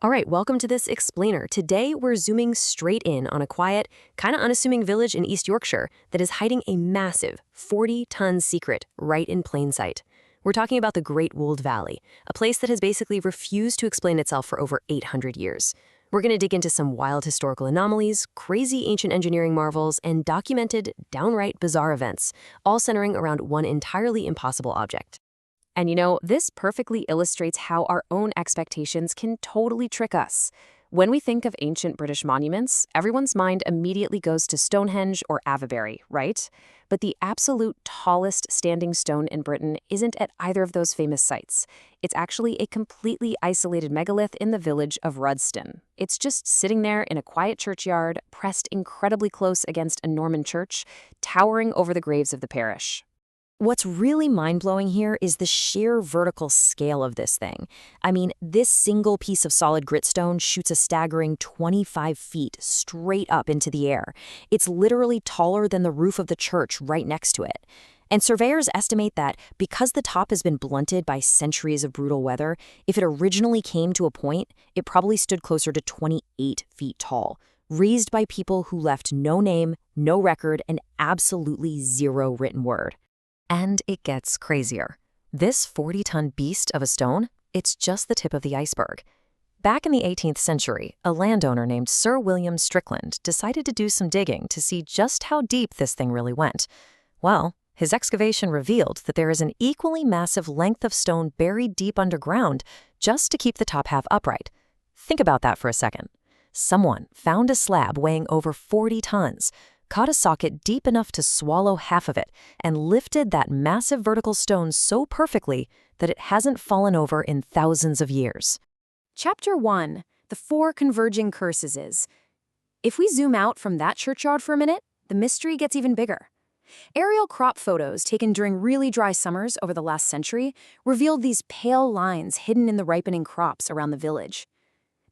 All right, welcome to this explainer. Today, we're zooming straight in on a quiet, kind of unassuming village in East Yorkshire that is hiding a massive 40-ton secret right in plain sight. We're talking about the Great Wold Valley, a place that has basically refused to explain itself for over 800 years. We're going to dig into some wild historical anomalies, crazy ancient engineering marvels, and documented, downright bizarre events, all centering around one entirely impossible object. And this perfectly illustrates how our own expectations can totally trick us. When we think of ancient British monuments, everyone's mind immediately goes to Stonehenge or Avebury, right? But the absolute tallest standing stone in Britain isn't at either of those famous sites. It's actually a completely isolated megalith in the village of Rudston. It's just sitting there in a quiet churchyard, pressed incredibly close against a Norman church, towering over the graves of the parish. What's really mind-blowing here is the sheer vertical scale of this thing. I mean, this single piece of solid gritstone shoots a staggering 25 feet straight up into the air. It's literally taller than the roof of the church right next to it. And surveyors estimate that because the top has been blunted by centuries of brutal weather, if it originally came to a point, it probably stood closer to 28 feet tall, raised by people who left no name, no record, and absolutely zero written word. And it gets crazier. This 40-ton beast of a stone, it's just the tip of the iceberg. Back in the 18th century, a landowner named Sir William Strickland decided to do some digging to see just how deep this thing really went. Well, his excavation revealed that there is an equally massive length of stone buried deep underground just to keep the top half upright. Think about that for a second. Someone found a slab weighing over 40 tons, caught a socket deep enough to swallow half of it, and lifted that massive vertical stone so perfectly that it hasn't fallen over in thousands of years. Chapter 1. The Four Converging Curses. If we zoom out from that churchyard for a minute, the mystery gets even bigger. Aerial crop photos taken during really dry summers over the last century revealed these pale lines hidden in the ripening crops around the village.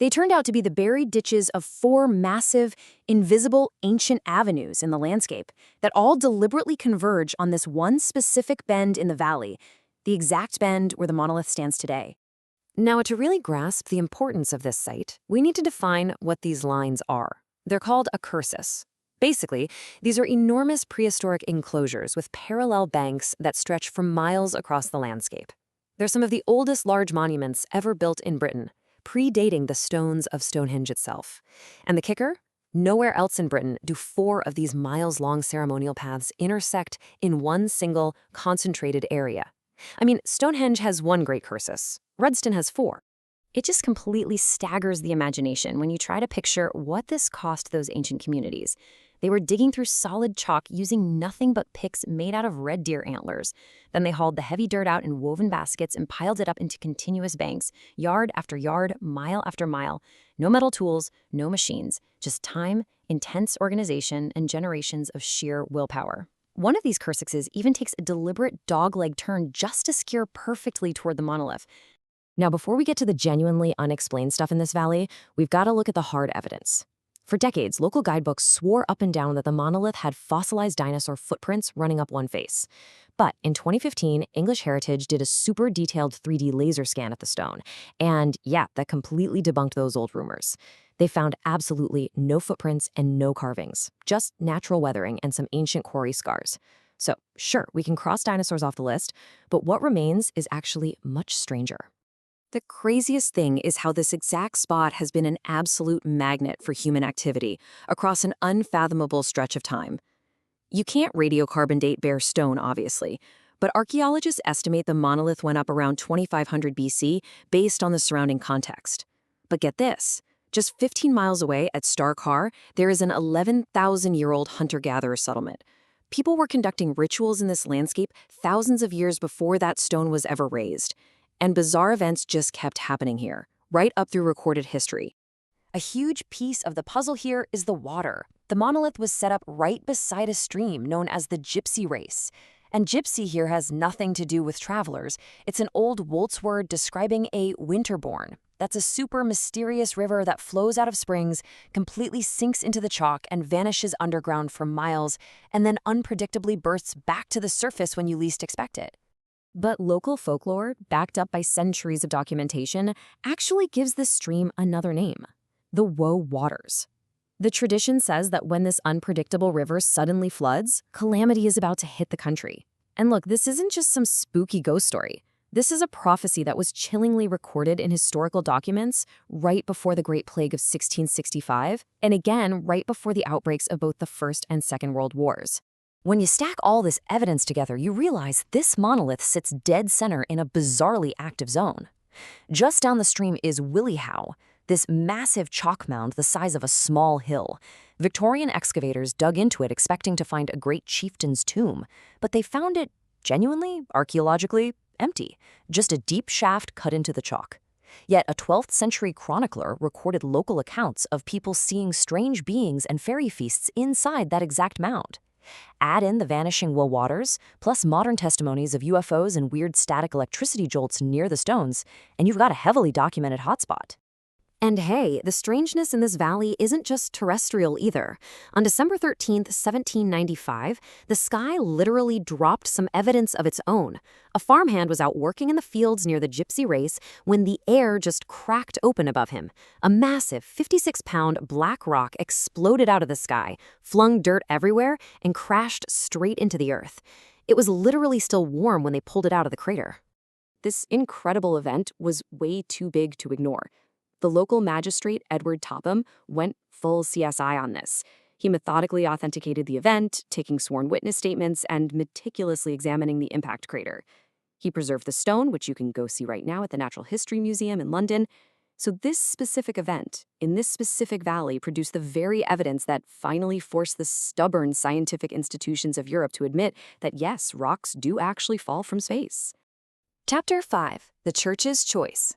They turned out to be the buried ditches of four massive, invisible, ancient avenues in the landscape that all deliberately converge on this one specific bend in the valley, the exact bend where the monolith stands today. Now, to really grasp the importance of this site, we need to define what these lines are. They're called a cursus. Basically, these are enormous prehistoric enclosures with parallel banks that stretch for miles across the landscape. They're some of the oldest large monuments ever built in Britain, predating the stones of Stonehenge itself. And the kicker? Nowhere else in Britain do four of these miles-long ceremonial paths intersect in one single, concentrated area. I mean, Stonehenge has one great cursus. Rudston has four. It just completely staggers the imagination when you try to picture what this cost those ancient communities. They were digging through solid chalk using nothing but picks made out of red deer antlers. Then they hauled the heavy dirt out in woven baskets and piled it up into continuous banks, yard after yard, mile after mile. No metal tools, no machines, just time, intense organization, and generations of sheer willpower. One of these cursuses even takes a deliberate dog-leg turn just to steer perfectly toward the monolith. Now, before we get to the genuinely unexplained stuff in this valley, we've got to look at the hard evidence. For decades, local guidebooks swore up and down that the monolith had fossilized dinosaur footprints running up one face. But in 2015, English Heritage did a super detailed 3D laser scan at the stone. And yeah, that completely debunked those old rumors. They found absolutely no footprints and no carvings, just natural weathering and some ancient quarry scars. So sure, we can cross dinosaurs off the list, but what remains is actually much stranger. The craziest thing is how this exact spot has been an absolute magnet for human activity across an unfathomable stretch of time. You can't radiocarbon date bare stone, obviously, but archaeologists estimate the monolith went up around 2500 BC based on the surrounding context. But get this, just 15 miles away at Star Carr, there is an 11,000-year-old hunter-gatherer settlement. People were conducting rituals in this landscape thousands of years before that stone was ever raised. And bizarre events just kept happening here, right up through recorded history. A huge piece of the puzzle here is the water. The monolith was set up right beside a stream known as the Gypsy Race. And gypsy here has nothing to do with travelers. It's an old Woltz word describing a winterborn. That's a super mysterious river that flows out of springs, completely sinks into the chalk and vanishes underground for miles, and then unpredictably bursts back to the surface when you least expect it. But local folklore, backed up by centuries of documentation, actually gives this stream another name: the Woe Waters. The tradition says that when this unpredictable river suddenly floods, calamity is about to hit the country. And look, this isn't just some spooky ghost story. This is a prophecy that was chillingly recorded in historical documents right before the Great Plague of 1665, and again right before the outbreaks of both the First and Second World Wars. When you stack all this evidence together, you realize this monolith sits dead center in a bizarrely active zone. Just down the stream is Willie Howe, this massive chalk mound the size of a small hill. Victorian excavators dug into it expecting to find a great chieftain's tomb, but they found it genuinely, archaeologically, empty, just a deep shaft cut into the chalk. Yet a 12th century chronicler recorded local accounts of people seeing strange beings and fairy feasts inside that exact mound. Add in the vanishing Woe Waters, plus modern testimonies of UFOs and weird static electricity jolts near the stones, and you've got a heavily documented hotspot. And hey, the strangeness in this valley isn't just terrestrial either. On December 13th, 1795, the sky literally dropped some evidence of its own. A farmhand was out working in the fields near the Gypsy Race when the air just cracked open above him. A massive 56-pound black rock exploded out of the sky, flung dirt everywhere, and crashed straight into the earth. It was literally still warm when they pulled it out of the crater. This incredible event was way too big to ignore. The local magistrate, Edward Topham, went full CSI on this. He methodically authenticated the event, taking sworn witness statements and meticulously examining the impact crater. He preserved the stone, which you can go see right now at the Natural History Museum in London. So this specific event, in this specific valley, produced the very evidence that finally forced the stubborn scientific institutions of Europe to admit that yes, rocks do actually fall from space. Chapter 5. The Church's Choice.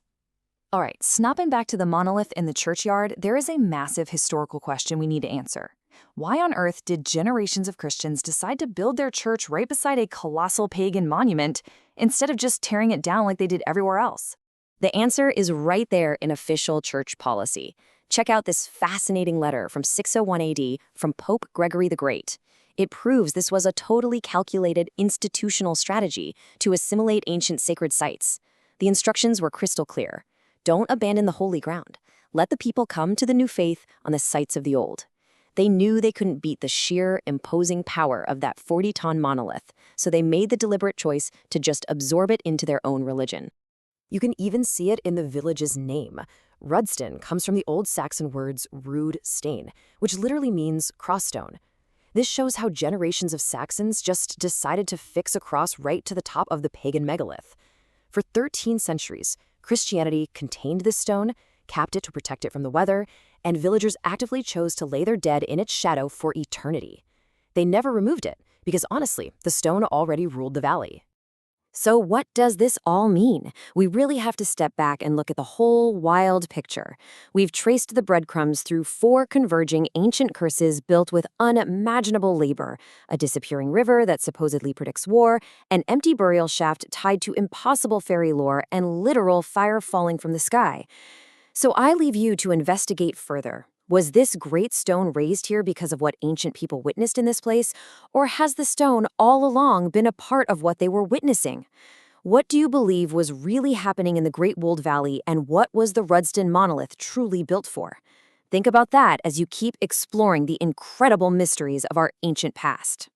All right, snapping back to the monolith in the churchyard, there is a massive historical question we need to answer. Why on earth did generations of Christians decide to build their church right beside a colossal pagan monument instead of just tearing it down like they did everywhere else? The answer is right there in official church policy. Check out this fascinating letter from 601 AD from Pope Gregory the Great. It proves this was a totally calculated institutional strategy to assimilate ancient sacred sites. The instructions were crystal clear. Don't abandon the holy ground. Let the people come to the new faith on the sites of the old. They knew they couldn't beat the sheer, imposing power of that 40-ton monolith, so they made the deliberate choice to just absorb it into their own religion. You can even see it in the village's name. Rudston comes from the Old Saxon words rude stain, which literally means crossstone. This shows how generations of Saxons just decided to fix a cross right to the top of the pagan megalith. For 13 centuries, Christianity contained this stone, capped it to protect it from the weather, and villagers actively chose to lay their dead in its shadow for eternity. They never removed it, because honestly, the stone already ruled the valley. So what does this all mean? We really have to step back and look at the whole wild picture. We've traced the breadcrumbs through 4 converging ancient curses built with unimaginable labor: a disappearing river that supposedly predicts war, an empty burial shaft tied to impossible fairy lore, and literal fire falling from the sky. So I leave you to investigate further. Was this great stone raised here because of what ancient people witnessed in this place, or has the stone all along been a part of what they were witnessing? What do you believe was really happening in the Great Wold Valley, and what was the Rudston monolith truly built for? Think about that as you keep exploring the incredible mysteries of our ancient past.